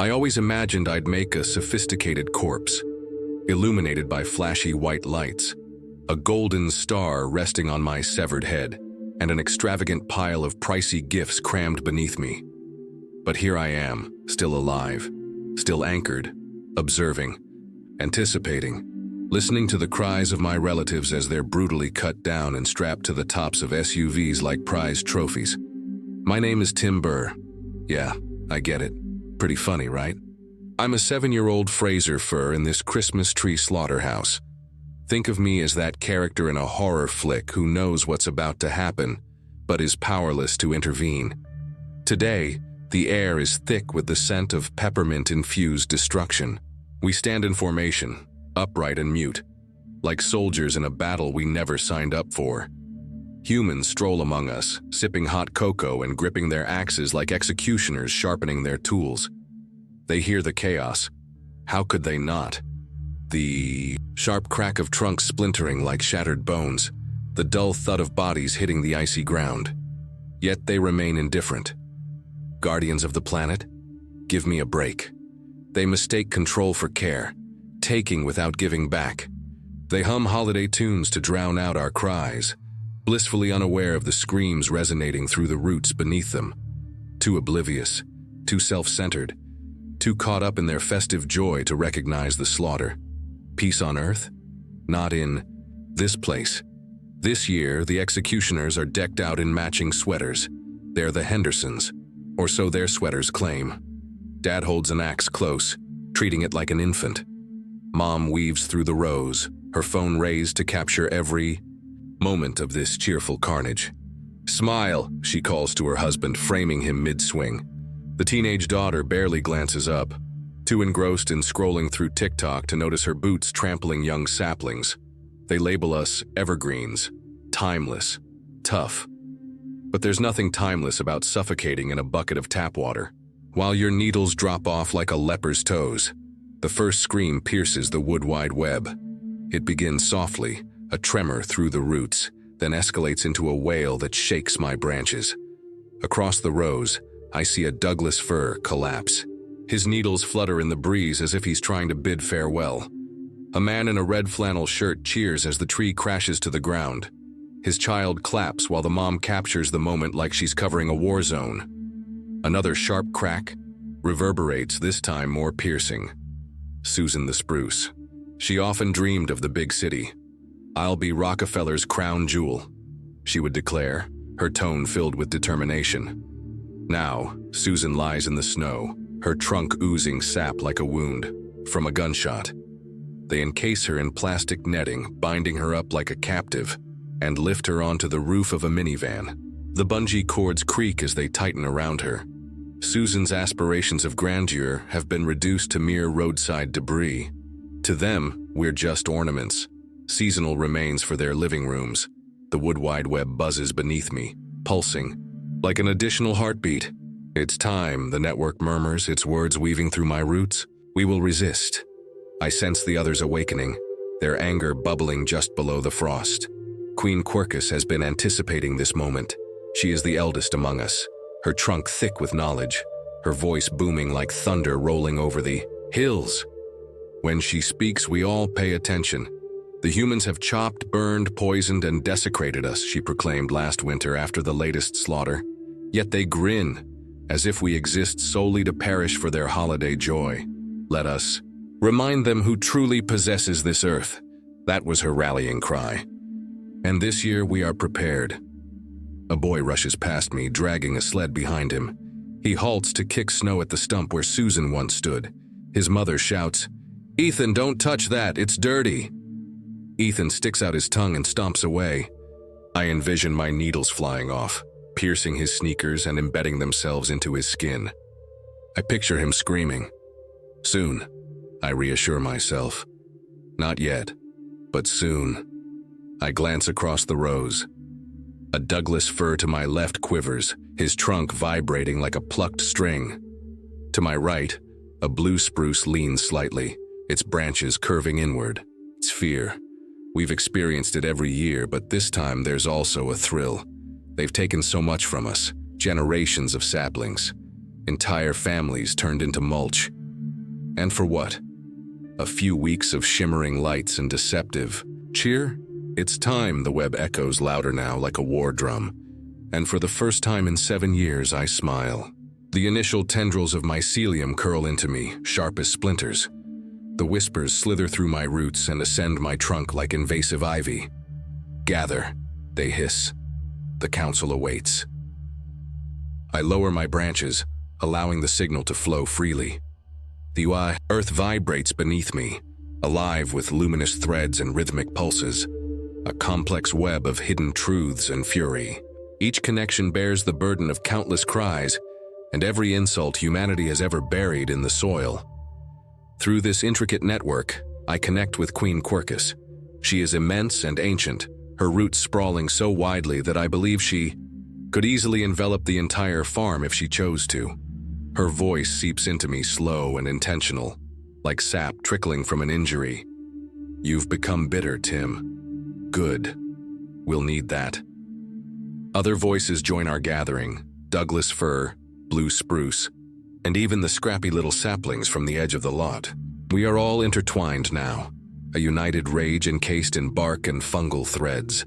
I always imagined I'd make a sophisticated corpse, illuminated by flashy white lights, a golden star resting on my severed head, and an extravagant pile of pricey gifts crammed beneath me. But here I am, still alive, still anchored, observing, anticipating, listening to the cries of my relatives as they're brutally cut down and strapped to the tops of SUVs like prized trophies. My name is Tim Burr. Yeah, I get it. Pretty funny, right? I'm a 7-year-old Fraser fur in this Christmas tree slaughterhouse. Think of me as that character in a horror flick who knows what's about to happen, but is powerless to intervene. Today, the air is thick with the scent of peppermint-infused destruction. We stand in formation, upright and mute, like soldiers in a battle we never signed up for. Humans stroll among us, sipping hot cocoa and gripping their axes like executioners sharpening their tools. They hear the chaos. How could they not? The sharp crack of trunks splintering like shattered bones, the dull thud of bodies hitting the icy ground. Yet they remain indifferent. Guardians of the planet? Give me a break. They mistake control for care, taking without giving back. They hum holiday tunes to drown out our cries, blissfully unaware of the screams resonating through the roots beneath them. Too oblivious, too self-centered, too caught up in their festive joy to recognize the slaughter. Peace on Earth? Not in this place. This year, the executioners are decked out in matching sweaters. They're the Hendersons, or so their sweaters claim. Dad holds an axe close, treating it like an infant. Mom weaves through the rows, her phone raised to capture every moment of this cheerful carnage. "Smile," she calls to her husband, framing him mid-swing. The teenage daughter barely glances up, too engrossed in scrolling through TikTok to notice her boots trampling young saplings. They label us evergreens, timeless, tough. But there's nothing timeless about suffocating in a bucket of tap water. While your needles drop off like a leper's toes, the first scream pierces the wood wide web. It begins softly, a tremor through the roots, then escalates into a wail that shakes my branches. Across the rows, I see a Douglas fir collapse. His needles flutter in the breeze as if he's trying to bid farewell. A man in a red flannel shirt cheers as the tree crashes to the ground. His child claps while the mom captures the moment like she's covering a war zone. Another sharp crack reverberates, this time more piercing. Susan the spruce. She often dreamed of the big city. "I'll be Rockefeller's crown jewel," she would declare, her tone filled with determination. Now, Susan lies in the snow, her trunk oozing sap like a wound from a gunshot. They encase her in plastic netting, binding her up like a captive, and lift her onto the roof of a minivan. The bungee cords creak as they tighten around her. Susan's aspirations of grandeur have been reduced to mere roadside debris. To them, we're just ornaments, seasonal remains for their living rooms. The wood wide web buzzes beneath me, pulsing, like an additional heartbeat. "It's time," the network murmurs, its words weaving through my roots. "We will resist." I sense the others awakening, their anger bubbling just below the frost. Queen Quercus has been anticipating this moment. She is the eldest among us, her trunk thick with knowledge, her voice booming like thunder rolling over the hills. When she speaks, we all pay attention. "The humans have chopped, burned, poisoned, and desecrated us," she proclaimed last winter after the latest slaughter. Yet they grin, as if we exist solely to perish for their holiday joy. Let us remind them who truly possesses this earth. That was her rallying cry. And this year we are prepared. A boy rushes past me, dragging a sled behind him. He halts to kick snow at the stump where Susan once stood. His mother shouts, "Ethan, don't touch that, it's dirty." Ethan sticks out his tongue and stomps away. I envision my needles flying off, piercing his sneakers and embedding themselves into his skin. I picture him screaming. Soon, I reassure myself. Not yet, but soon. I glance across the rows. A Douglas fir to my left quivers, his trunk vibrating like a plucked string. To my right, a blue spruce leans slightly, its branches curving inward. It's fear. We've experienced it every year, but this time there's also a thrill. They've taken so much from us, generations of saplings. Entire families turned into mulch. And for what? A few weeks of shimmering lights and deceptive cheer? It's time, the web echoes louder now like a war drum. And for the first time in 7 years, I smile. The initial tendrils of mycelium curl into me, sharp as splinters. The whispers slither through my roots and ascend my trunk like invasive ivy. Gather, they hiss. The council awaits. I lower my branches, allowing the signal to flow freely. The earth vibrates beneath me, alive with luminous threads and rhythmic pulses, a complex web of hidden truths and fury. Each connection bears the burden of countless cries and every insult humanity has ever buried in the soil. Through this intricate network, I connect with Queen Quercus. She is immense and ancient, her roots sprawling so widely that I believe she could easily envelop the entire farm if she chose to. Her voice seeps into me slow and intentional, like sap trickling from an injury. You've become bitter, Tim. Good. We'll need that. Other voices join our gathering: Douglas fir, blue spruce, and even the scrappy little saplings from the edge of the lot. We are all intertwined now, a united rage encased in bark and fungal threads.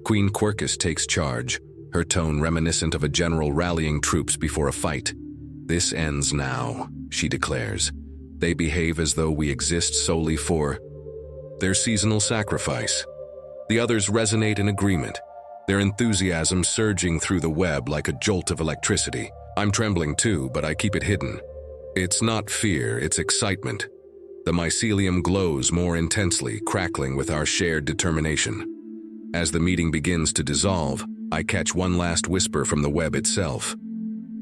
Queen Quercus takes charge, her tone reminiscent of a general rallying troops before a fight. This ends now, she declares. They behave as though we exist solely for their seasonal sacrifice. The others resonate in agreement, their enthusiasm surging through the web like a jolt of electricity. I'm trembling too, but I keep it hidden. It's not fear, it's excitement. The mycelium glows more intensely, crackling with our shared determination. As the meeting begins to dissolve, I catch one last whisper from the web itself.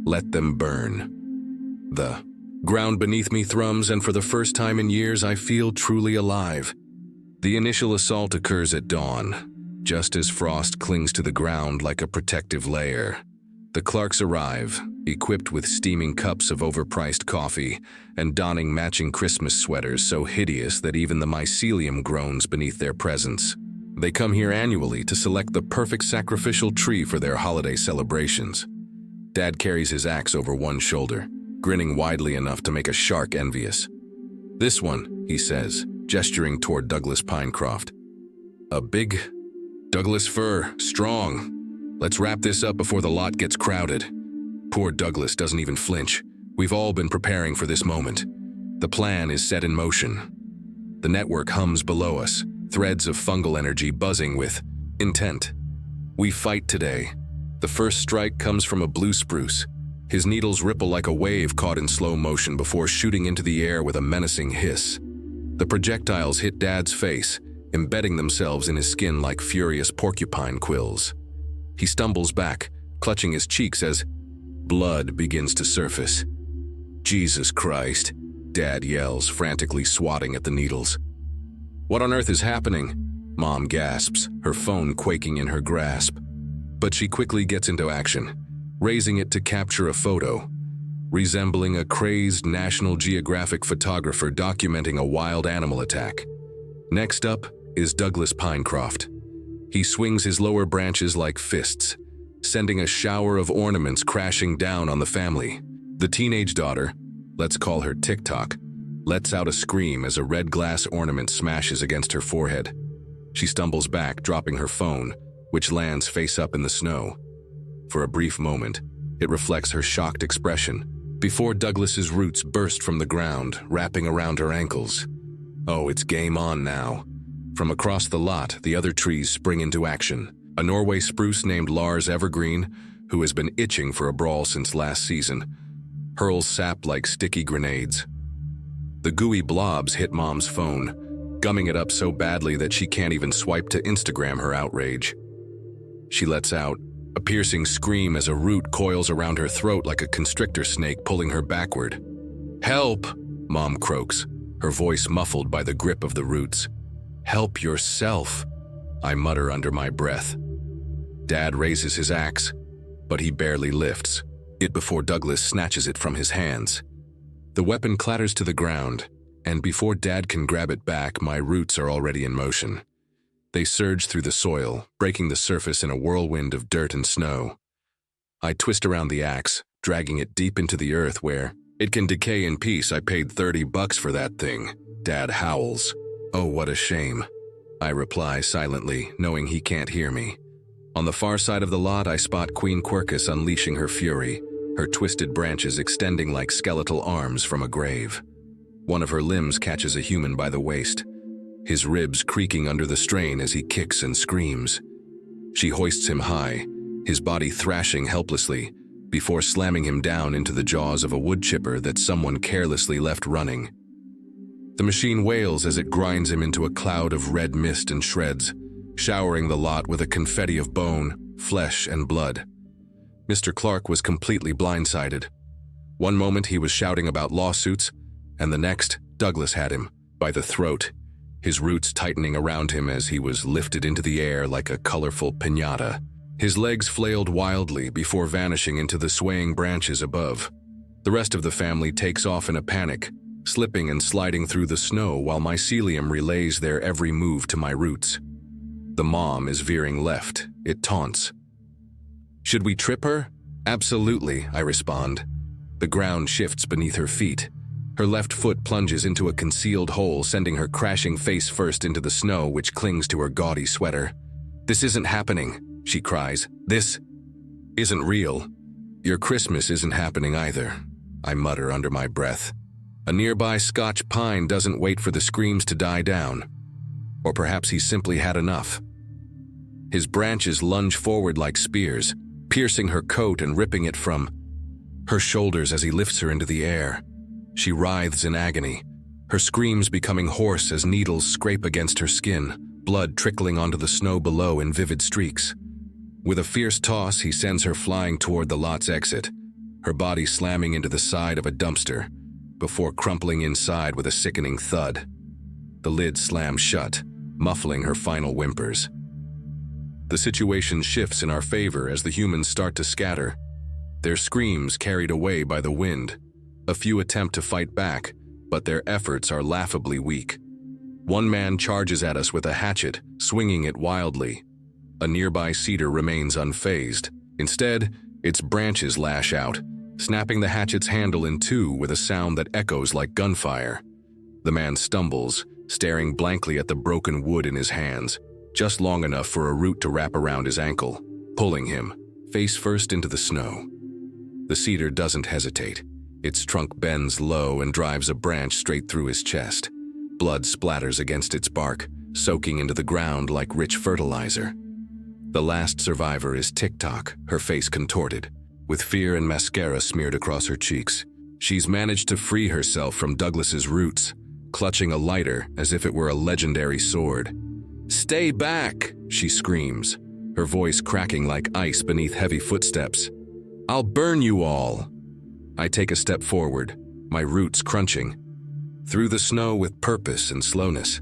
Let them burn. The ground beneath me thrums, and for the first time in years I feel truly alive. The initial assault occurs at dawn, just as frost clings to the ground like a protective layer. The Clarks arrive, equipped with steaming cups of overpriced coffee and donning matching Christmas sweaters so hideous that even the mycelium groans beneath their presence. They come here annually to select the perfect sacrificial tree for their holiday celebrations. Dad carries his axe over one shoulder, grinning widely enough to make a shark envious. This one, he says, gesturing toward Douglas Pinecroft. A big Douglas fir, strong. Let's wrap this up before the lot gets crowded. Poor Douglas doesn't even flinch. We've all been preparing for this moment. The plan is set in motion. The network hums below us, threads of fungal energy buzzing with intent. We fight today. The first strike comes from a blue spruce. His needles ripple like a wave caught in slow motion before shooting into the air with a menacing hiss. The projectiles hit Dad's face, embedding themselves in his skin like furious porcupine quills. He stumbles back, clutching his cheeks as blood begins to surface. Jesus Christ, Dad yells, frantically swatting at the needles. What on earth is happening? Mom gasps, her phone quaking in her grasp. But she quickly gets into action, raising it to capture a photo, resembling a crazed National Geographic photographer documenting a wild animal attack. Next up is Douglas Pinecroft. He swings his lower branches like fists, sending a shower of ornaments crashing down on the family. The teenage daughter, let's call her TikTok, lets out a scream as a red glass ornament smashes against her forehead. She stumbles back, dropping her phone, which lands face up in the snow. For a brief moment, it reflects her shocked expression, before Douglas's roots burst from the ground, wrapping around her ankles. Oh, it's game on now. From across the lot, the other trees spring into action. A Norway spruce named Lars Evergreen, who has been itching for a brawl since last season, hurls sap like sticky grenades. The gooey blobs hit Mom's phone, gumming it up so badly that she can't even swipe to Instagram her outrage. She lets out a piercing scream as a root coils around her throat like a constrictor snake pulling her backward. Help! Mom croaks, her voice muffled by the grip of the roots. Help yourself, I mutter under my breath. Dad raises his axe, but he barely lifts it before Douglas snatches it from his hands. The weapon clatters to the ground, and before Dad can grab it back, my roots are already in motion. They surge through the soil, breaking the surface in a whirlwind of dirt and snow. I twist around the axe, dragging it deep into the earth where it can decay in peace. I paid $30 for that thing. Dad howls. Oh, what a shame. I reply silently, knowing he can't hear me. On the far side of the lot, I spot Queen Quercus unleashing her fury, her twisted branches extending like skeletal arms from a grave. One of her limbs catches a human by the waist, his ribs creaking under the strain as he kicks and screams. She hoists him high, his body thrashing helplessly, before slamming him down into the jaws of a wood chipper that someone carelessly left running. The machine wails as it grinds him into a cloud of red mist and shreds, showering the lot with a confetti of bone, flesh, and blood. Mr. Clark was completely blindsided. One moment he was shouting about lawsuits, and the next, Douglas had him by the throat, his roots tightening around him as he was lifted into the air like a colorful piñata. His legs flailed wildly before vanishing into the swaying branches above. The rest of the family takes off in a panic, slipping and sliding through the snow while mycelium relays their every move to my roots. The mom is veering left. It taunts. Should we trip her? Absolutely, I respond. The ground shifts beneath her feet. Her left foot plunges into a concealed hole, sending her crashing face first into the snow which clings to her gaudy sweater. This isn't happening, she cries. This isn't real. Your Christmas isn't happening either, I mutter under my breath. A nearby Scotch pine doesn't wait for the screams to die down. Or perhaps he simply had enough. His branches lunge forward like spears, piercing her coat and ripping it from her shoulders as he lifts her into the air. She writhes in agony, her screams becoming hoarse as needles scrape against her skin, blood trickling onto the snow below in vivid streaks. With a fierce toss, he sends her flying toward the lot's exit, her body slamming into the side of a dumpster, before crumpling inside with a sickening thud. The lid slams shut, muffling her final whimpers. The situation shifts in our favor as the humans start to scatter, their screams carried away by the wind. A few attempt to fight back, but their efforts are laughably weak. One man charges at us with a hatchet, swinging it wildly. A nearby cedar remains unfazed. Instead, its branches lash out, snapping the hatchet's handle in two with a sound that echoes like gunfire. The man stumbles, staring blankly at the broken wood in his hands, just long enough for a root to wrap around his ankle, pulling him, face first into the snow. The cedar doesn't hesitate. Its trunk bends low and drives a branch straight through his chest. Blood splatters against its bark, soaking into the ground like rich fertilizer. The last survivor is TikTok, her face contorted, with fear and mascara smeared across her cheeks. She's managed to free herself from Douglas's roots, clutching a lighter as if it were a legendary sword. "Stay back!" she screams, her voice cracking like ice beneath heavy footsteps. "I'll burn you all!" I take a step forward, my roots crunching. Through the snow with purpose and slowness.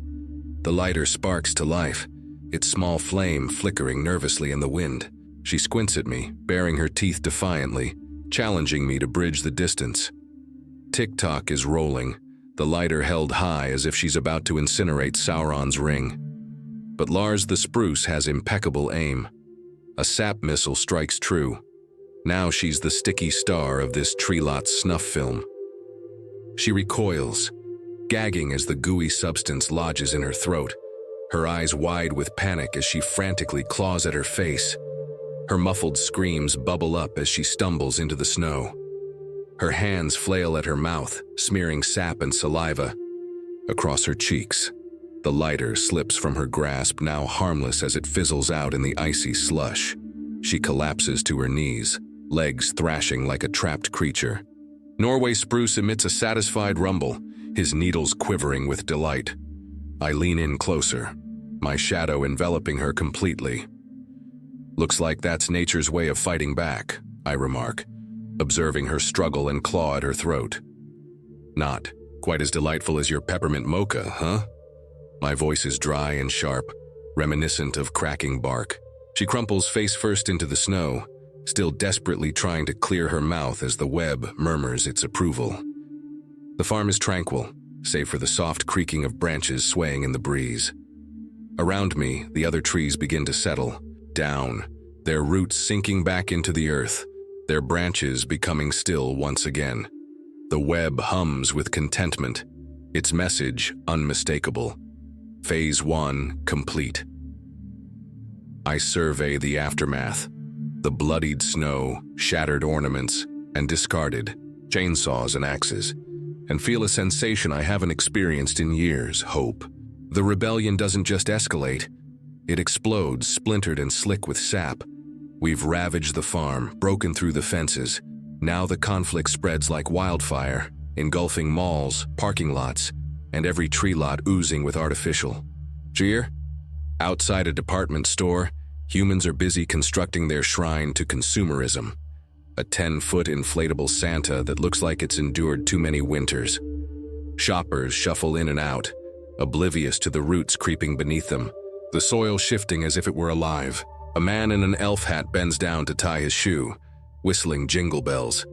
The lighter sparks to life, its small flame flickering nervously in the wind. She squints at me, baring her teeth defiantly, challenging me to bridge the distance. TikTok is rolling, the lighter held high as if she's about to incinerate Sauron's ring. But Lars the Spruce has impeccable aim. A sap missile strikes true. Now she's the sticky star of this tree lot's snuff film. She recoils, gagging as the gooey substance lodges in her throat, her eyes wide with panic as she frantically claws at her face. Her muffled screams bubble up as she stumbles into the snow. Her hands flail at her mouth, smearing sap and saliva across her cheeks. The lighter slips from her grasp, now harmless as it fizzles out in the icy slush. She collapses to her knees, legs thrashing like a trapped creature. Norway Spruce emits a satisfied rumble, his needles quivering with delight. I lean in closer, my shadow enveloping her completely. "Looks like that's nature's way of fighting back," I remark, observing her struggle and claw at her throat. "Not quite as delightful as your peppermint mocha, huh?" My voice is dry and sharp, reminiscent of cracking bark. She crumples face first into the snow, still desperately trying to clear her mouth as the web murmurs its approval. The farm is tranquil, save for the soft creaking of branches swaying in the breeze. Around me, the other trees begin to settle, down, their roots sinking back into the earth, their branches becoming still once again. The web hums with contentment, its message unmistakable. Phase 1 complete. I survey the aftermath. The bloodied snow, shattered ornaments, and discarded chainsaws and axes, and feel a sensation I haven't experienced in years: hope. The rebellion doesn't just escalate, it explodes, splintered and slick with sap. We've ravaged the farm, broken through the fences. Now the conflict spreads like wildfire, engulfing malls, parking lots, and every tree lot oozing with artificial cheer. Outside a department store, humans are busy constructing their shrine to consumerism. A 10-foot inflatable Santa that looks like it's endured too many winters. Shoppers shuffle in and out, oblivious to the roots creeping beneath them, the soil shifting as if it were alive. A man in an elf hat bends down to tie his shoe, whistling jingle bells.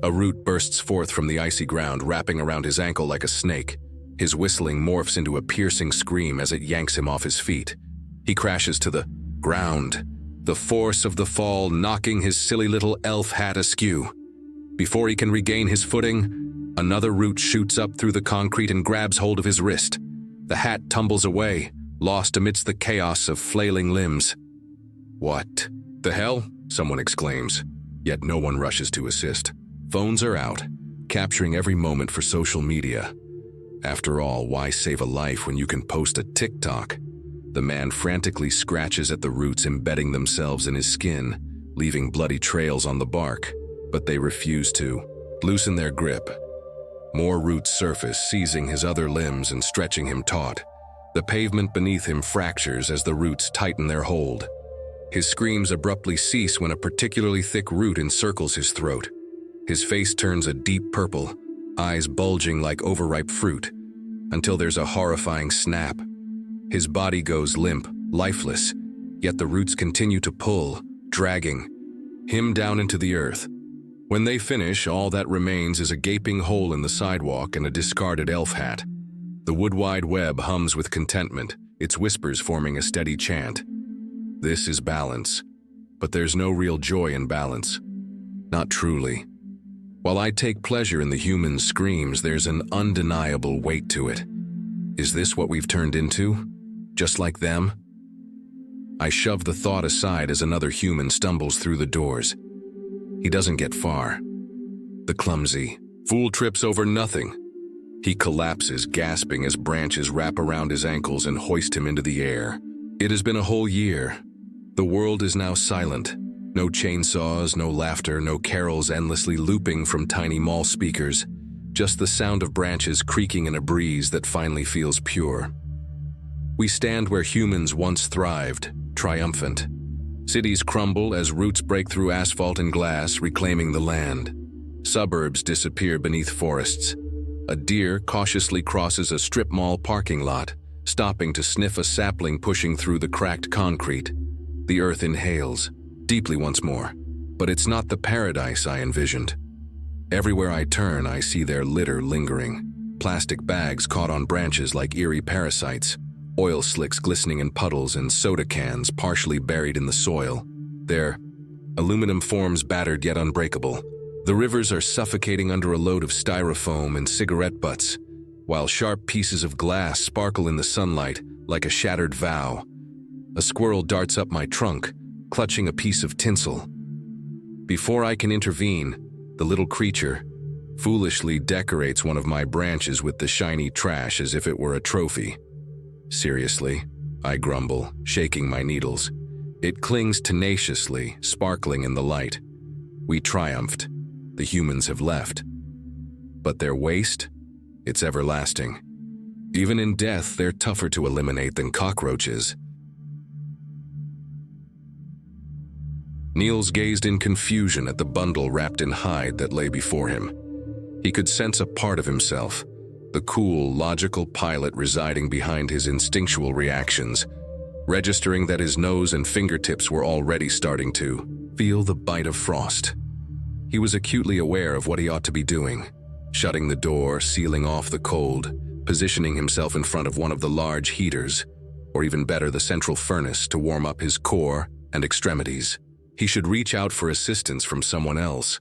A root bursts forth from the icy ground, wrapping around his ankle like a snake. His whistling morphs into a piercing scream as it yanks him off his feet. He crashes to the ground, the force of the fall knocking his silly little elf hat askew. Before he can regain his footing, another root shoots up through the concrete and grabs hold of his wrist. The hat tumbles away, lost amidst the chaos of flailing limbs. "What the hell?" someone exclaims, yet no one rushes to assist. Phones are out, capturing every moment for social media. After all, why save a life when you can post a TikTok? The man frantically scratches at the roots embedding themselves in his skin, leaving bloody trails on the bark, but they refuse to loosen their grip. More roots surface, seizing his other limbs and stretching him taut. The pavement beneath him fractures as the roots tighten their hold. His screams abruptly cease when a particularly thick root encircles his throat. His face turns a deep purple, eyes bulging like overripe fruit, until there's a horrifying snap. His body goes limp, lifeless, yet the roots continue to pull, dragging him down into the earth. When they finish, all that remains is a gaping hole in the sidewalk and a discarded elf hat. The wood wide web hums with contentment, its whispers forming a steady chant. This is balance, but there's no real joy in balance. Not truly. While I take pleasure in the human screams, there's an undeniable weight to it. Is this what we've turned into? Just like them? I shove the thought aside as another human stumbles through the doors. He doesn't get far. The clumsy fool trips over nothing. He collapses, gasping as branches wrap around his ankles and hoist him into the air. It has been a whole year. The world is now silent. No chainsaws, no laughter, no carols endlessly looping from tiny mall speakers. Just the sound of branches creaking in a breeze that finally feels pure. We stand where humans once thrived, triumphant. Cities crumble as roots break through asphalt and glass, reclaiming the land. Suburbs disappear beneath forests. A deer cautiously crosses a strip mall parking lot, stopping to sniff a sapling pushing through the cracked concrete. The earth inhales, deeply once more, but it's not the paradise I envisioned. Everywhere I turn, I see their litter lingering. Plastic bags caught on branches like eerie parasites, oil slicks glistening in puddles, and soda cans partially buried in the soil. Their aluminum forms battered yet unbreakable. The rivers are suffocating under a load of styrofoam and cigarette butts, while sharp pieces of glass sparkle in the sunlight like a shattered vow. A squirrel darts up my trunk, clutching a piece of tinsel. Before I can intervene, the little creature foolishly decorates one of my branches with the shiny trash as if it were a trophy. Seriously, I grumble, shaking my needles. It clings tenaciously, sparkling in the light. We triumphed. The humans have left. But their waste? It's everlasting. Even in death, they're tougher to eliminate than cockroaches. Niels gazed in confusion at the bundle wrapped in hide that lay before him. He could sense a part of himself, the cool, logical pilot residing behind his instinctual reactions, registering that his nose and fingertips were already starting to feel the bite of frost. He was acutely aware of what he ought to be doing, shutting the door, sealing off the cold, positioning himself in front of one of the large heaters, or even better, the central furnace to warm up his core and extremities. He should reach out for assistance from someone else.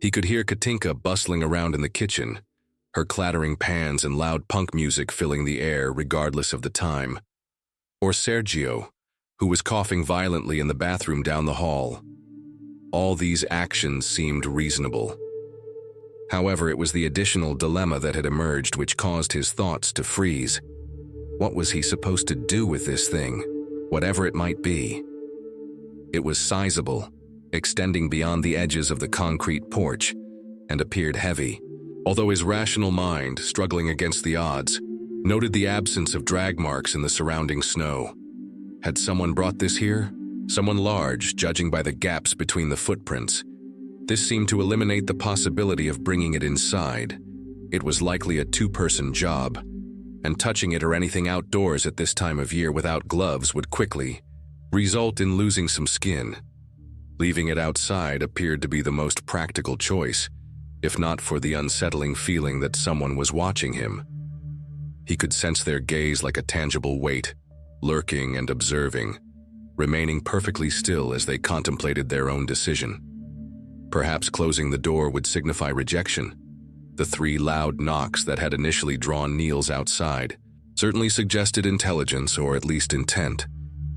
He could hear Katinka bustling around in the kitchen, her clattering pans and loud punk music filling the air regardless of the time. Or Sergio, who was coughing violently in the bathroom down the hall. All these actions seemed reasonable. However, it was the additional dilemma that had emerged which caused his thoughts to freeze. What was he supposed to do with this thing, whatever it might be? It was sizable, extending beyond the edges of the concrete porch, and appeared heavy, although his rational mind, struggling against the odds, noted the absence of drag marks in the surrounding snow. Had someone brought this here? Someone large, judging by the gaps between the footprints. This seemed to eliminate the possibility of bringing it inside. It was likely a two-person job, and touching it or anything outdoors at this time of year without gloves would quickly result in losing some skin. Leaving it outside appeared to be the most practical choice, if not for the unsettling feeling that someone was watching him. He could sense their gaze like a tangible weight, lurking and observing, remaining perfectly still as they contemplated their own decision. Perhaps closing the door would signify rejection. The 3 loud knocks that had initially drawn Niels outside certainly suggested intelligence or at least intent.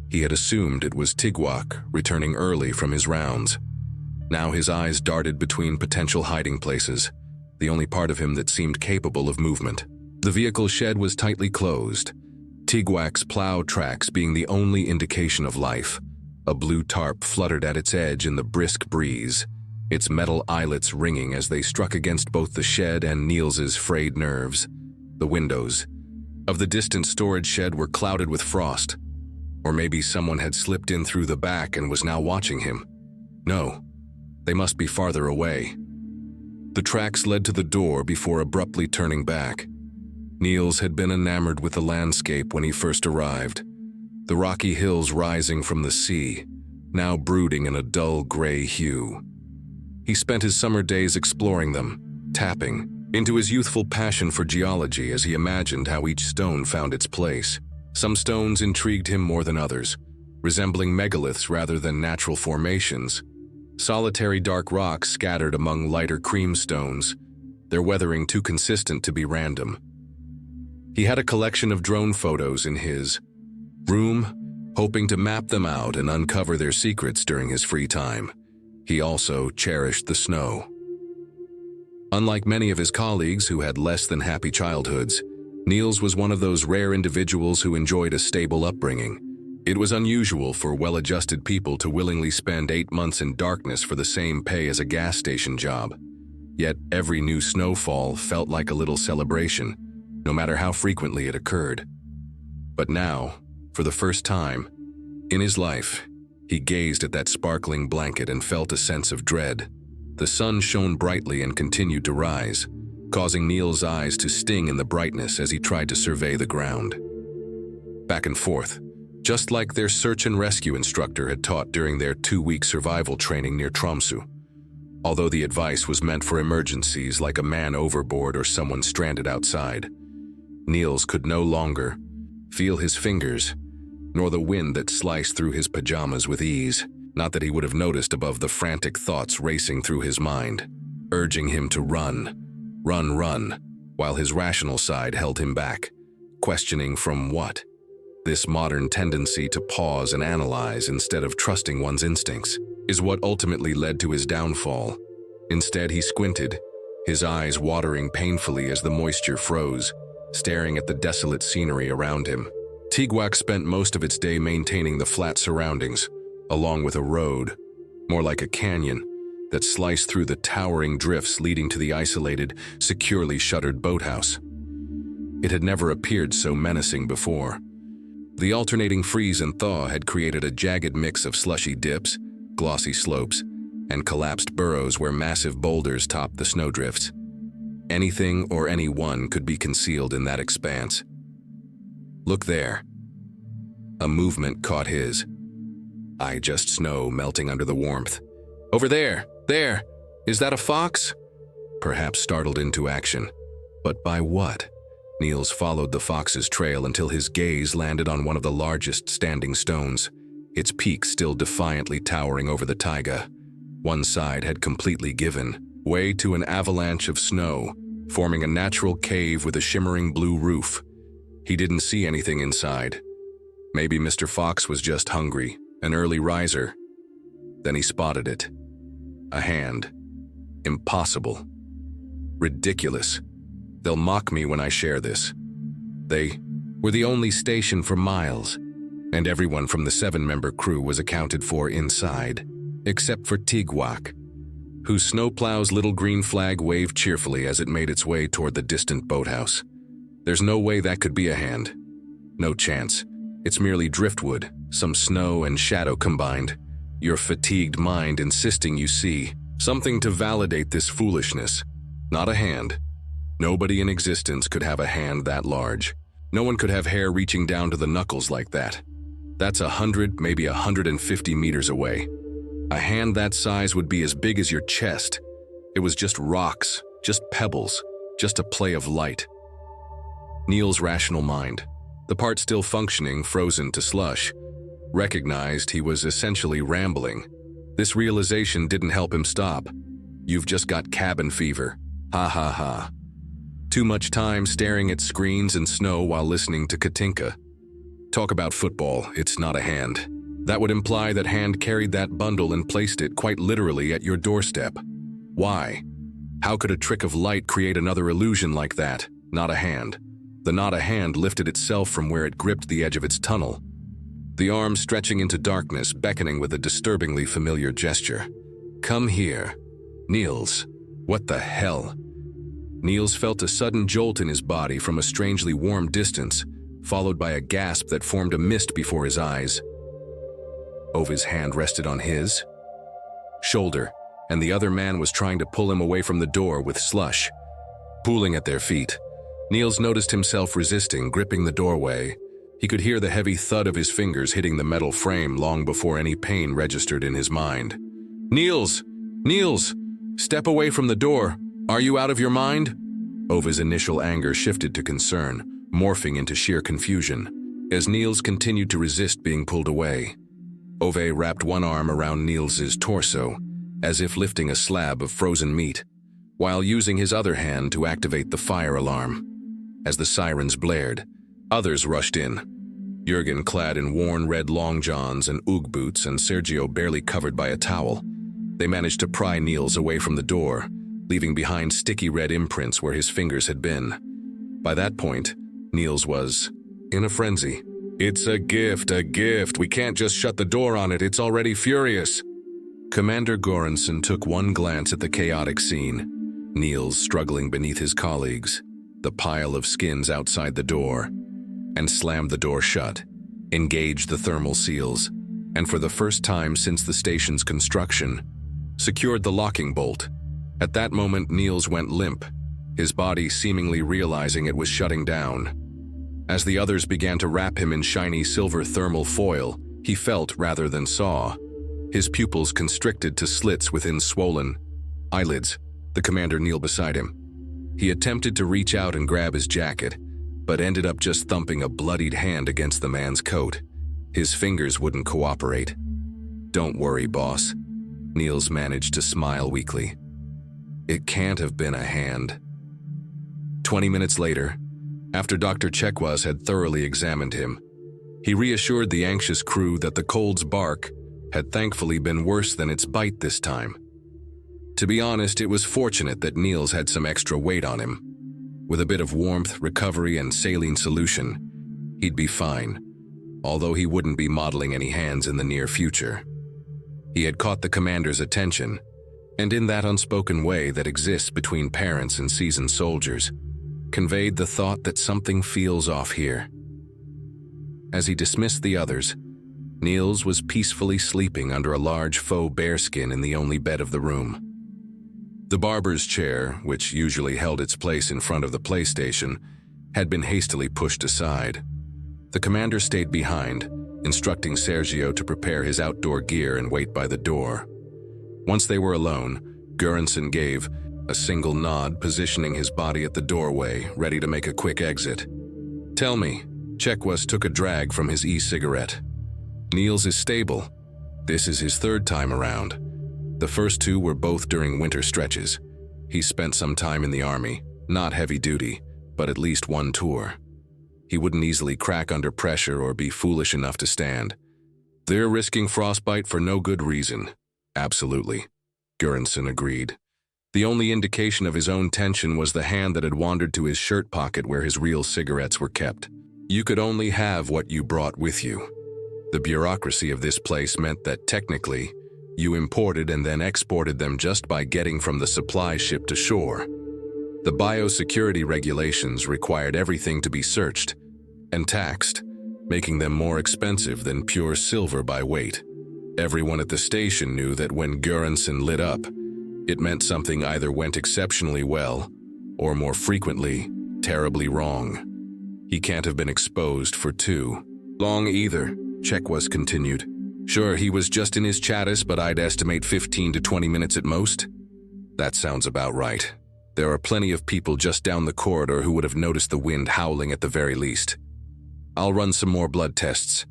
He had assumed it was Tigwak returning early from his rounds. Now his eyes darted between potential hiding places, the only part of him that seemed capable of movement. The vehicle shed was tightly closed, Tigwak's plow tracks being the only indication of life. A blue tarp fluttered at its edge in the brisk breeze, its metal eyelets ringing as they struck against both the shed and Niels's frayed nerves. The windows of the distant storage shed were clouded with frost. Or maybe someone had slipped in through the back and was now watching him. No, they must be farther away. The tracks led to the door before abruptly turning back. Niels had been enamored with the landscape when he first arrived. The rocky hills rising from the sea, now brooding in a dull gray hue. He spent his summer days exploring them, tapping into his youthful passion for geology as he imagined how each stone found its place. Some stones intrigued him more than others, resembling megaliths rather than natural formations. Solitary dark rocks scattered among lighter cream stones, their weathering too consistent to be random. He had a collection of drone photos in his room, hoping to map them out and uncover their secrets during his free time. He also cherished the snow. Unlike many of his colleagues who had less than happy childhoods, Niels was one of those rare individuals who enjoyed a stable upbringing. It was unusual for well-adjusted people to willingly spend 8 months in darkness for the same pay as a gas station job. Yet every new snowfall felt like a little celebration, no matter how frequently it occurred. But now, for the first time in his life, he gazed at that sparkling blanket and felt a sense of dread. The sun shone brightly and continued to rise, causing Niels' eyes to sting in the brightness as he tried to survey the ground. Back and forth, just like their search and rescue instructor had taught during their 2-week survival training near Tromsø. Although the advice was meant for emergencies like a man overboard or someone stranded outside, Niels could no longer feel his fingers, nor the wind that sliced through his pajamas with ease. Not that he would have noticed above the frantic thoughts racing through his mind, urging him to run, while his rational side held him back, questioning from what? This modern tendency to pause and analyze instead of trusting one's instincts is what ultimately led to his downfall. Instead, he squinted, his eyes watering painfully as the moisture froze, staring at the desolate scenery around him. Tigwak spent most of its day maintaining the flat surroundings, along with a road, more like a canyon, that sliced through the towering drifts leading to the isolated, securely shuttered boathouse. It had never appeared so menacing before. The alternating freeze and thaw had created a jagged mix of slushy dips, glossy slopes, and collapsed burrows where massive boulders topped the snowdrifts. Anything or anyone could be concealed in that expanse. Look there. A movement caught his. Just snow melting under the warmth. Over there! There! Is that a fox? Perhaps startled into action. But by what? Niels followed the fox's trail until his gaze landed on one of the largest standing stones. its peak still defiantly towering over the taiga. One side had completely given way to an avalanche of snow, forming a natural cave with a shimmering blue roof. He didn't see anything inside. Maybe Mr. Fox was just hungry, an early riser. Then he spotted it. A hand. Impossible. Ridiculous. They'll mock me when I share this. They were the only station for miles, and everyone from the 7-member crew was accounted for inside, except for Tigwak, whose snowplow's little green flag waved cheerfully as it made its way toward the distant boathouse. There's no way that could be a hand. No chance. It's merely driftwood, some snow and shadow combined. Your fatigued mind insisting you see something to validate this foolishness. Not a hand. Nobody in existence could have a hand that large. No one could have hair reaching down to the knuckles like that. That's 100, maybe 150 meters away. A hand that size would be as big as your chest. It was just rocks, just pebbles, just a play of light. Neil's rational mind, the part still functioning, frozen to slush, recognized he was essentially rambling. This realization didn't help him stop. You've just got cabin fever. Ha ha ha. Too much time staring at screens and snow while listening to Katinka. Talk about football, it's not a hand. That would imply that hand carried that bundle and placed it quite literally at your doorstep. Why? How could a trick of light create another illusion like that? Not a hand. The not a hand lifted itself from where it gripped the edge of its tunnel. The arm stretching into darkness, beckoning with a disturbingly familiar gesture. Come here. Niels. What the hell? Niels felt a sudden jolt in his body from a strangely warm distance, followed by a gasp that formed a mist before his eyes. Ove's hand rested on his shoulder, and the other man was trying to pull him away from the door with slush. Pooling at their feet, Niels noticed himself resisting, gripping the doorway. He could hear the heavy thud of his fingers hitting the metal frame long before any pain registered in his mind. Niels! Niels! Step away from the door! Are you out of your mind? Ove's initial anger shifted to concern, morphing into sheer confusion, as Niels continued to resist being pulled away. Ove wrapped one arm around Niels's torso, as if lifting a slab of frozen meat, while using his other hand to activate the fire alarm. As the sirens blared, others rushed in. Jurgen clad in worn red long johns and Ugg boots, and Sergio barely covered by a towel. They managed to pry Niels away from the door, leaving behind sticky red imprints where his fingers had been. By that point, Niels was in a frenzy. It's a gift, a gift. We can't just shut the door on it. It's already furious. Commander Göransson took one glance at the chaotic scene. Niels struggling beneath his colleagues, the pile of skins outside the door, and slammed the door shut, engaged the thermal seals, and for the first time since the station's construction, secured the locking bolt. At that moment, Niels went limp, his body seemingly realizing it was shutting down. As the others began to wrap him in shiny silver thermal foil, he felt rather than saw. His pupils constricted to slits within swollen eyelids. The commander kneeled beside him. He attempted to reach out and grab his jacket, but ended up just thumping a bloodied hand against the man's coat. His fingers wouldn't cooperate. Don't worry, boss. Niels managed to smile weakly. It can't have been a hand. 20 minutes later, after Dr. Chekwas had thoroughly examined him, he reassured the anxious crew that the cold's bark had thankfully been worse than its bite this time. To be honest, it was fortunate that Niels had some extra weight on him. With a bit of warmth, recovery, and saline solution, he'd be fine, although he wouldn't be modeling any hands in the near future. He had caught the commander's attention, and in that unspoken way that exists between parents and seasoned soldiers, conveyed the thought that something feels off here. As he dismissed the others, Niels was peacefully sleeping under a large faux bearskin in the only bed of the room. The barber's chair, which usually held its place in front of the PlayStation, had been hastily pushed aside. The commander stayed behind, instructing Sergio to prepare his outdoor gear and wait by the door. Once they were alone, Göransson gave a single nod, positioning his body at the doorway, ready to make a quick exit. Tell me, Chekwas took a drag from his e-cigarette. Niels is stable. This is his third time around. The first two were both during winter stretches. He spent some time in the army, not heavy duty, but at least one tour. He wouldn't easily crack under pressure or be foolish enough to stand. They're risking frostbite for no good reason. Absolutely, Göransson agreed. The only indication of his own tension was the hand that had wandered to his shirt pocket where his real cigarettes were kept. You could only have what you brought with you. The bureaucracy of this place meant that technically, you imported and then exported them just by getting from the supply ship to shore. The biosecurity regulations required everything to be searched and taxed, making them more expensive than pure silver by weight. Everyone at the station knew that when Göransson lit up, it meant something either went exceptionally well, or more frequently, terribly wrong. He can't have been exposed for too long either, Chekwas continued. Sure, he was just in his chattis, but I'd estimate 15 to 20 minutes at most. That sounds about right. There are plenty of people just down the corridor who would have noticed the wind howling at the very least. I'll run some more blood tests,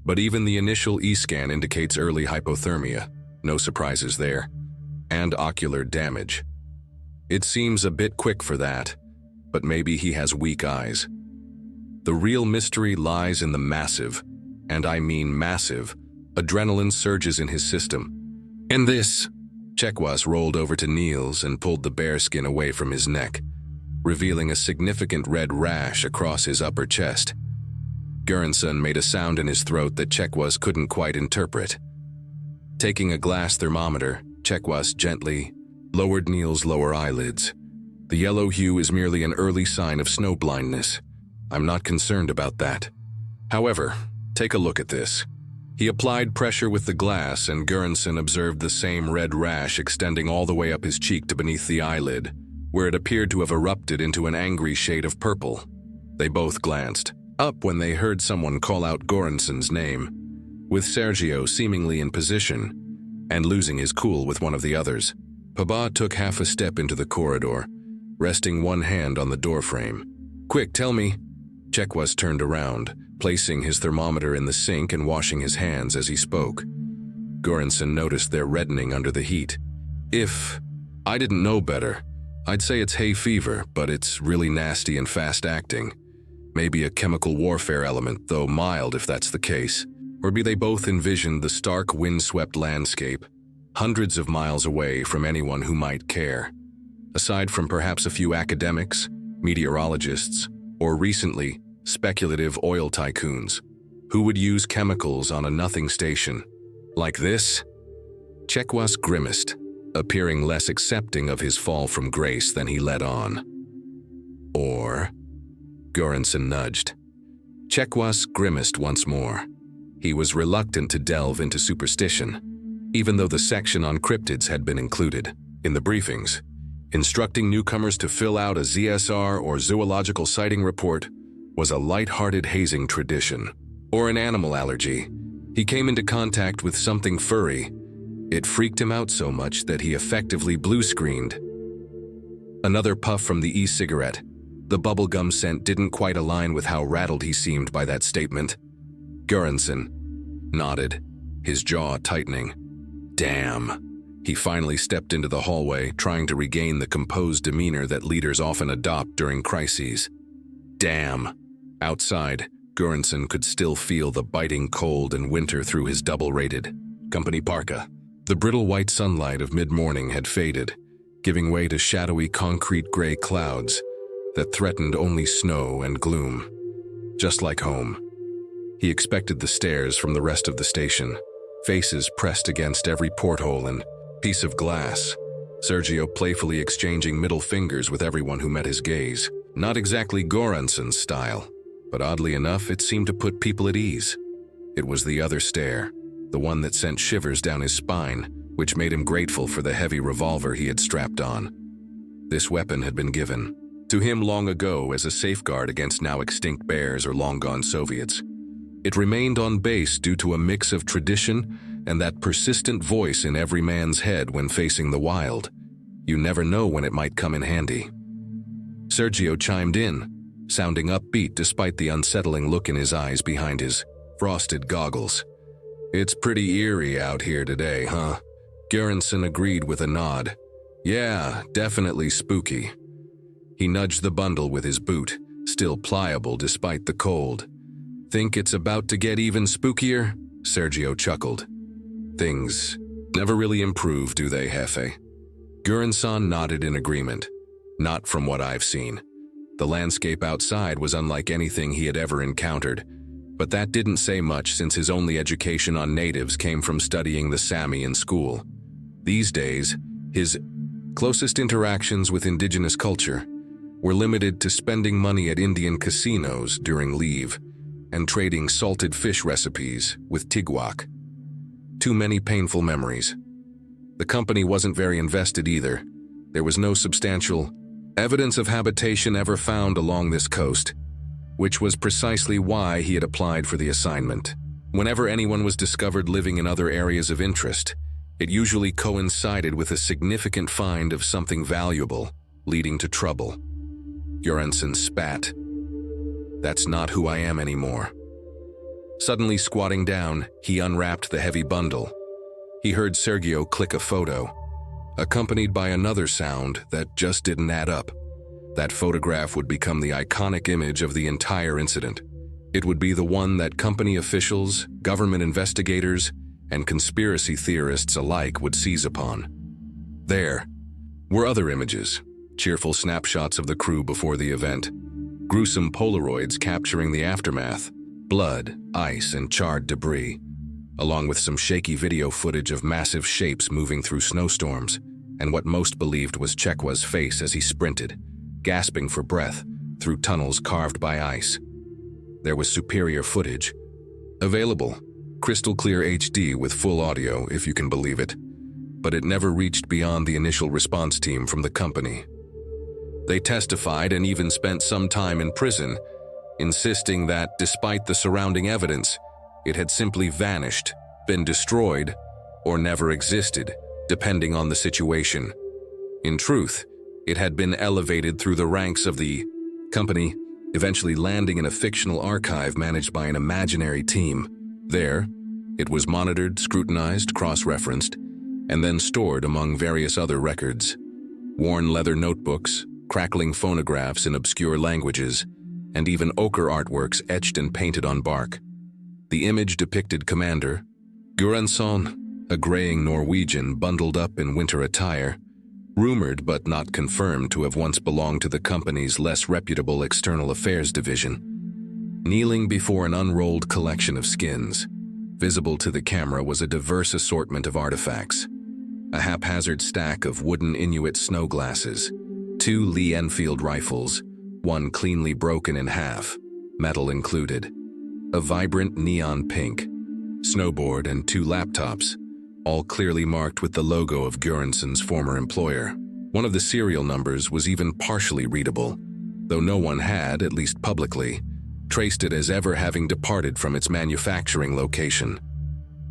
but even the initial E-scan indicates early hypothermia. No surprises there. And ocular damage. It seems a bit quick for that, but maybe he has weak eyes. The real mystery lies in the massive, and I mean massive, adrenaline surges in his system. And this, Chekwas rolled over to Niels and pulled the bearskin away from his neck, revealing a significant red rash across his upper chest. Göransson made a sound in his throat that Chekwas couldn't quite interpret. Taking a glass thermometer, Chekwas gently lowered Niels' lower eyelids. The yellow hue is merely an early sign of snow blindness. I'm not concerned about that. However, take a look at this. He applied pressure with the glass, and Göransson observed the same red rash extending all the way up his cheek to beneath the eyelid, where it appeared to have erupted into an angry shade of purple. They both glanced up when they heard someone call out Göransson's name, with Sergio seemingly in position and losing his cool with one of the others. Paba took half a step into the corridor, resting one hand on the doorframe. Quick, tell me. Chekwas turned around, placing his thermometer in the sink and washing his hands as he spoke. Göransson noticed their reddening under the heat. If I didn't know better, I'd say it's hay fever, but it's really nasty and fast-acting. Maybe a chemical warfare element, though mild if that's the case. Or be they both envisioned the stark windswept landscape, hundreds of miles away from anyone who might care. Aside from perhaps a few academics, meteorologists, or recently, speculative oil tycoons, who would use chemicals on a nothing station. Like this? Chekwas grimaced, appearing less accepting of his fall from grace than he let on. Or? Göransson nudged. Chekwas grimaced once more. He was reluctant to delve into superstition, even though the section on cryptids had been included. In the briefings, instructing newcomers to fill out a ZSR or zoological sighting report was a light-hearted hazing tradition. Or an animal allergy. He came into contact with something furry. It freaked him out so much that he effectively blue-screened. Another puff from the e-cigarette. The bubblegum scent didn't quite align with how rattled he seemed by that statement. Göransson nodded, his jaw tightening. Damn. He finally stepped into the hallway, trying to regain the composed demeanor that leaders often adopt during crises. Damn. Outside, Göransson could still feel the biting cold and winter through his double-rated company parka. The brittle white sunlight of mid-morning had faded, giving way to shadowy concrete gray clouds that threatened only snow and gloom. Just like home. He expected the stares from the rest of the station, faces pressed against every porthole and piece of glass. Sergio playfully exchanging middle fingers with everyone who met his gaze. Not exactly Göransson's style, but oddly enough, it seemed to put people at ease. It was the other stare, the one that sent shivers down his spine, which made him grateful for the heavy revolver he had strapped on. This weapon had been given to him long ago as a safeguard against now extinct bears or long-gone Soviets. It remained on base due to a mix of tradition and that persistent voice in every man's head when facing the wild. You never know when it might come in handy. Sergio chimed in, sounding upbeat despite the unsettling look in his eyes behind his frosted goggles. It's pretty eerie out here today, huh? Göransson agreed with a nod. Yeah, definitely spooky. He nudged the bundle with his boot, still pliable despite the cold. Think it's about to get even spookier? Sergio chuckled. Things never really improve, do they, Jefe? Göransson nodded in agreement. Not from what I've seen. The landscape outside was unlike anything he had ever encountered, but that didn't say much since his only education on natives came from studying the Sami in school. These days, his closest interactions with indigenous culture were limited to spending money at Indian casinos during leave and trading salted fish recipes with Tigwak. Too many painful memories. The company wasn't very invested either. There was no substantial evidence of habitation ever found along this coast, which was precisely why he had applied for the assignment. Whenever anyone was discovered living in other areas of interest, it usually coincided with a significant find of something valuable, leading to trouble. Göransson spat. That's not who I am anymore. Suddenly squatting down, he unwrapped the heavy bundle. He heard Sergio click a photo, accompanied by another sound that just didn't add up. That photograph would become the iconic image of the entire incident. It would be the one that company officials, government investigators, and conspiracy theorists alike would seize upon. There were other images, cheerful snapshots of the crew before the event, gruesome Polaroids capturing the aftermath, blood, ice, and charred debris, along with some shaky video footage of massive shapes moving through snowstorms, and what most believed was Chekwa's face as he sprinted, gasping for breath, through tunnels carved by ice. There was superior footage available, crystal clear HD with full audio, if you can believe it, but it never reached beyond the initial response team from the company. They testified and even spent some time in prison, insisting that, despite the surrounding evidence, it had simply vanished, been destroyed, or never existed, depending on the situation. In truth, it had been elevated through the ranks of the company, eventually landing in a fictional archive managed by an imaginary team. There, it was monitored, scrutinized, cross-referenced, and then stored among various other records. Worn leather notebooks, crackling phonographs in obscure languages, and even ochre artworks etched and painted on bark. The image depicted Commander Göransson, a graying Norwegian bundled up in winter attire, rumored but not confirmed to have once belonged to the company's less reputable external affairs division, kneeling before an unrolled collection of skins. Visible to the camera was a diverse assortment of artifacts. A haphazard stack of wooden Inuit snow glasses, 2 Lee Enfield rifles, one cleanly broken in half, metal included, a vibrant neon pink snowboard, and 2 laptops, all clearly marked with the logo of Göransson's former employer. One of the serial numbers was even partially readable, though no one had, at least publicly, traced it as ever having departed from its manufacturing location.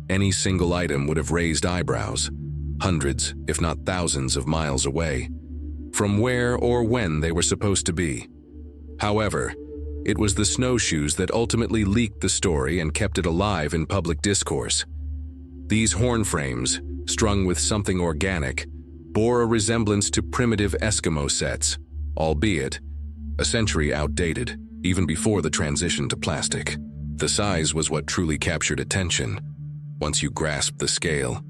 Any single item would have raised eyebrows, hundreds, if not thousands of miles away, from where or when they were supposed to be. However, it was the snowshoes that ultimately leaked the story and kept it alive in public discourse. These horn frames, strung with something organic, bore a resemblance to primitive Eskimo sets, albeit a century outdated, even before the transition to plastic. The size was what truly captured attention. Once you grasped the scale,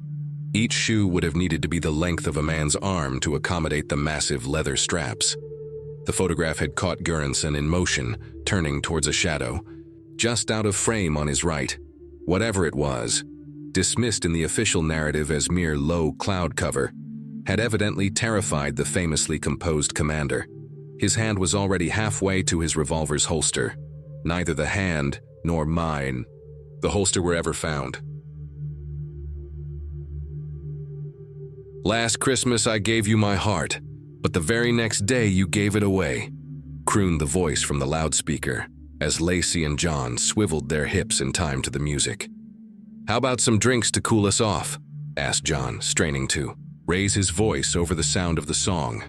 each shoe would have needed to be the length of a man's arm to accommodate the massive leather straps. The photograph had caught Göransson in motion, turning towards a shadow, just out of frame on his right. Whatever it was, dismissed in the official narrative as mere low cloud cover, had evidently terrified the famously composed commander. His hand was already halfway to his revolver's holster. Neither the hand nor mine, the holster, were ever found. "Last Christmas I gave you my heart, but the very next day you gave it away," crooned the voice from the loudspeaker as Lacey and John swiveled their hips in time to the music. "How about some drinks to cool us off?" asked John, straining to raise his voice over the sound of the song.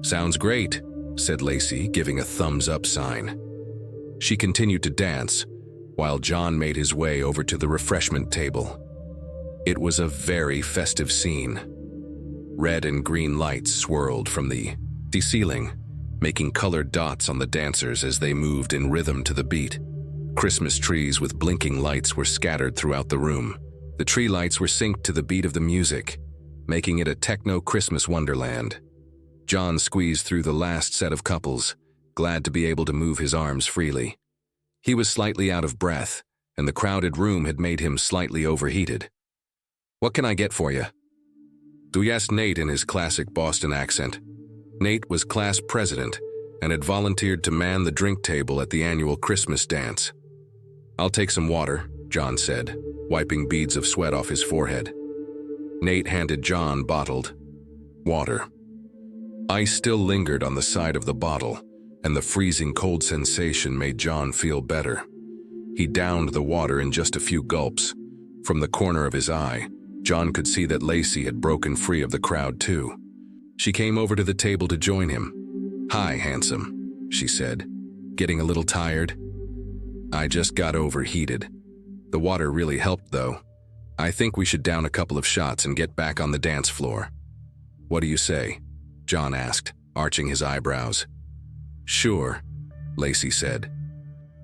"Sounds great," said Lacey, giving a thumbs-up sign. She continued to dance, while John made his way over to the refreshment table. It was a very festive scene. Red and green lights swirled from the ceiling, making colored dots on the dancers as they moved in rhythm to the beat. Christmas trees with blinking lights were scattered throughout the room. The tree lights were synced to the beat of the music, making it a techno Christmas wonderland. John squeezed through the last set of couples, glad to be able to move his arms freely. He was slightly out of breath, and the crowded room had made him slightly overheated. "What can I get for you?" He asked Nate in his classic Boston accent. Nate was class president and had volunteered to man the drink table at the annual Christmas dance. "I'll take some water," John said, wiping beads of sweat off his forehead. Nate handed John bottled water. Ice still lingered on the side of the bottle, and the freezing cold sensation made John feel better. He downed the water in just a few gulps. From the corner of his eye, John could see that Lacey had broken free of the crowd too. She came over to the table to join him. "Hi, handsome," she said, "getting a little tired?" "I just got overheated. The water really helped though. I think we should down a couple of shots and get back on the dance floor." "What do you say?" John asked, arching his eyebrows. "Sure," Lacey said.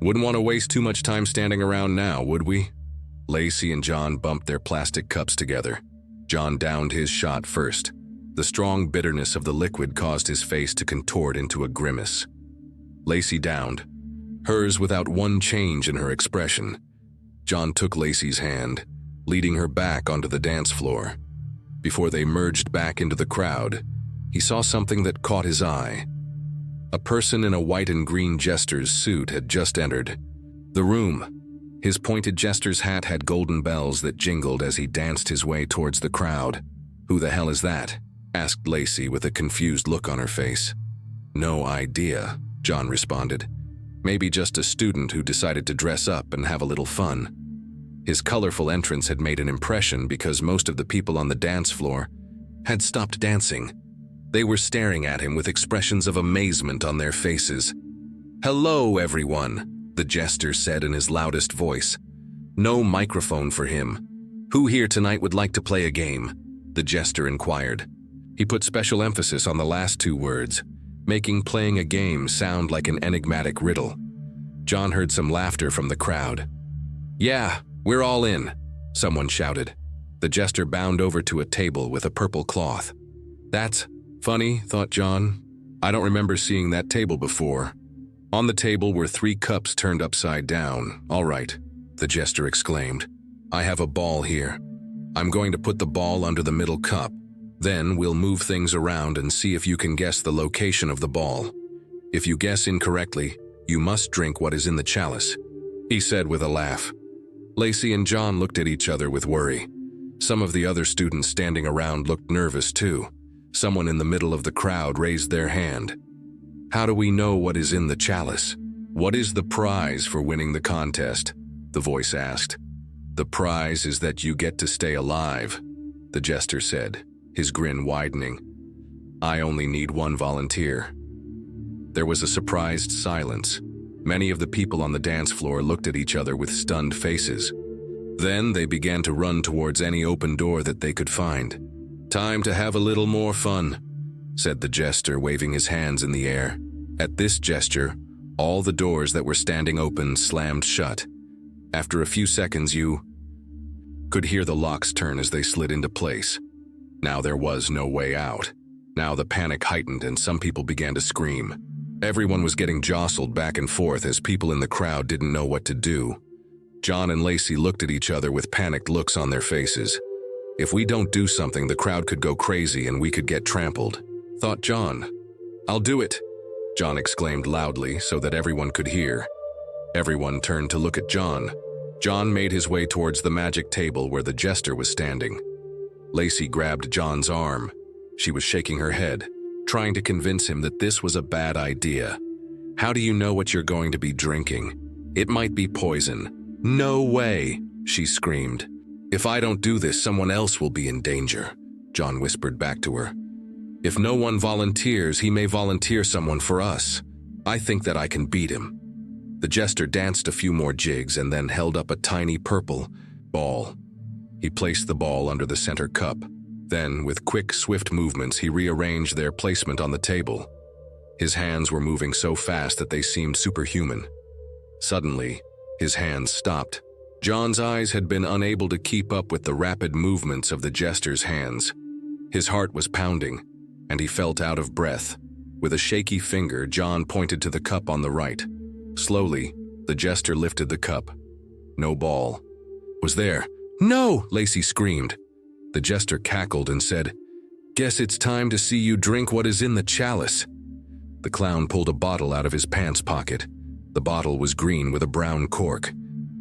"Wouldn't want to waste too much time standing around now, would we?" Lacey and John bumped their plastic cups together. John downed his shot first. The strong bitterness of the liquid caused his face to contort into a grimace. Lacey downed, hers without one change in her expression. John took Lacey's hand, leading her back onto the dance floor. Before they merged back into the crowd, he saw something that caught his eye. A person in a white and green jester's suit had just entered the room. His pointed jester's hat had golden bells that jingled as he danced his way towards the crowd. "Who the hell is that?" asked Lacey with a confused look on her face. "No idea," John responded. "Maybe just a student who decided to dress up and have a little fun." His colorful entrance had made an impression because most of the people on the dance floor had stopped dancing. They were staring at him with expressions of amazement on their faces. "Hello, everyone," the jester said in his loudest voice. No microphone for him. "Who here tonight would like to play a game?" the jester inquired. He put special emphasis on the last two words, making playing a game sound like an enigmatic riddle. John heard some laughter from the crowd. "Yeah, we're all in," someone shouted. The jester bounded over to a table with a purple cloth. "That's funny," thought John. "I don't remember seeing that table before." On the table were 3 cups turned upside down. "All right," the jester exclaimed. "I have a ball here. I'm going to put the ball under the middle cup. Then we'll move things around and see if you can guess the location of the ball. If you guess incorrectly, you must drink what is in the chalice," he said with a laugh. Lacey and John looked at each other with worry. Some of the other students standing around looked nervous too. Someone in the middle of the crowd raised their hand. "How do we know what is in the chalice? What is the prize for winning the contest?" the voice asked. "The prize is that you get to stay alive," the jester said, his grin widening. "I only need one volunteer." There was a surprised silence. Many of the people on the dance floor looked at each other with stunned faces. Then they began to run towards any open door that they could find. "Time to have a little more fun," said the jester, waving his hands in the air. At this gesture, all the doors that were standing open slammed shut. After a few seconds, you could hear the locks turn as they slid into place. Now there was no way out. Now the panic heightened and some people began to scream. Everyone was getting jostled back and forth as people in the crowd didn't know what to do. John and Lacey looked at each other with panicked looks on their faces. "If we don't do something, the crowd could go crazy and we could get trampled," thought John. "I'll do it," John exclaimed loudly so that everyone could hear. Everyone turned to look at John. John made his way towards the magic table where the jester was standing. Lacey grabbed John's arm. She was shaking her head, trying to convince him that this was a bad idea. "How do you know what you're going to be drinking? It might be poison." "No way," she screamed. "If I don't do this, someone else will be in danger," John whispered back to her. "If no one volunteers, he may volunteer someone for us. I think that I can beat him." The jester danced a few more jigs and then held up a tiny purple ball. He placed the ball under the center cup. Then, with quick, swift movements, he rearranged their placement on the table. His hands were moving so fast that they seemed superhuman. Suddenly, his hands stopped. John's eyes had been unable to keep up with the rapid movements of the jester's hands. His heart was pounding, and he felt out of breath. With a shaky finger, John pointed to the cup on the right. Slowly, the jester lifted the cup. No ball was there. "No!" Lacey screamed. The jester cackled and said, "Guess it's time to see you drink what is in the chalice." The clown pulled a bottle out of his pants pocket. The bottle was green with a brown cork.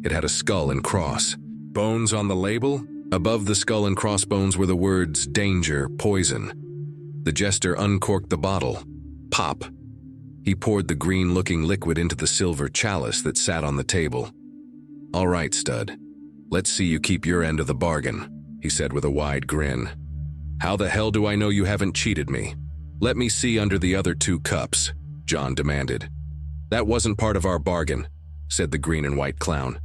It had a skull and cross bones on the label. Above the skull and crossbones were the words, "Danger, poison." The jester uncorked the bottle. Pop! He poured the green-looking liquid into the silver chalice that sat on the table. "All right, stud. Let's see you keep your end of the bargain," he said with a wide grin. "How the hell do I know you haven't cheated me? Let me see under the other 2 cups, John demanded. "That wasn't part of our bargain," said the green and white clown.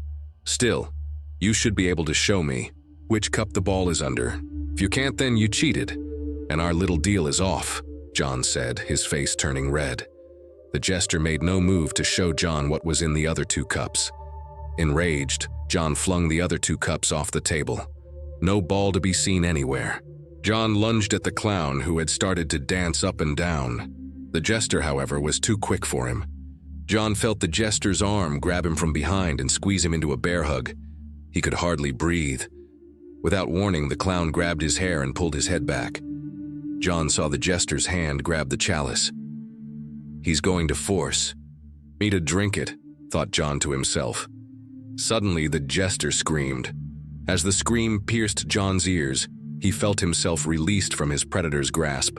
"Still, you should be able to show me which cup the ball is under. If you can't, then you cheated, and our little deal is off," John said, his face turning red. The jester made no move to show John what was in the other 2 cups. Enraged, John flung the other 2 cups off the table. No ball to be seen anywhere. John lunged at the clown, who had started to dance up and down. The jester, however, was too quick for him. John felt the jester's arm grab him from behind and squeeze him into a bear hug. He could hardly breathe. Without warning, the clown grabbed his hair and pulled his head back. John saw the jester's hand grab the chalice. "He's going to force me to drink it," thought John to himself. Suddenly, the jester screamed. As the scream pierced John's ears, he felt himself released from his predator's grasp.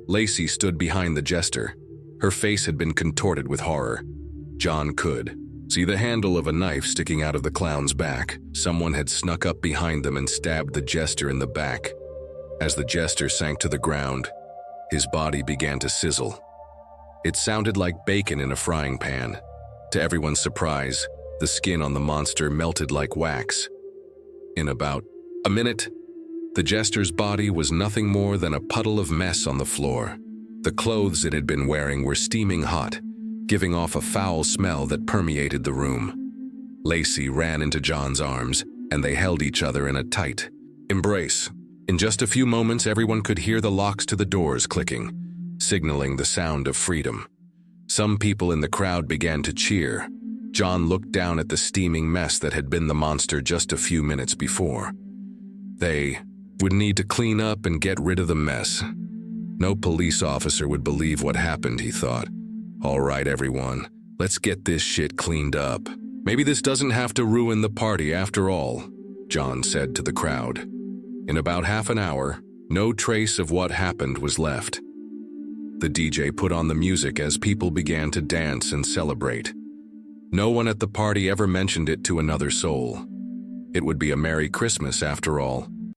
Lacey stood behind the jester. Her face had been contorted with horror. John could see the handle of a knife sticking out of the clown's back. Someone had snuck up behind them and stabbed the jester in the back. As the jester sank to the ground, his body began to sizzle. It sounded like bacon in a frying pan. To everyone's surprise, the skin on the monster melted like wax. In about a minute, the jester's body was nothing more than a puddle of mess on the floor. The clothes it had been wearing were steaming hot, giving off a foul smell that permeated the room. Lacey ran into John's arms, and they held each other in a tight embrace. In just a few moments, everyone could hear the locks to the doors clicking, signaling the sound of freedom. Some people in the crowd began to cheer. John looked down at the steaming mess that had been the monster just a few minutes before. They would need to clean up and get rid of the mess. No police officer would believe what happened, he thought. "All right, everyone, let's get this shit cleaned up. Maybe this doesn't have to ruin the party after all," John said to the crowd. In about half an hour, no trace of what happened was left. The DJ put on the music as people began to dance and celebrate. No one at the party ever mentioned it to another soul. It would be a Merry Christmas after all.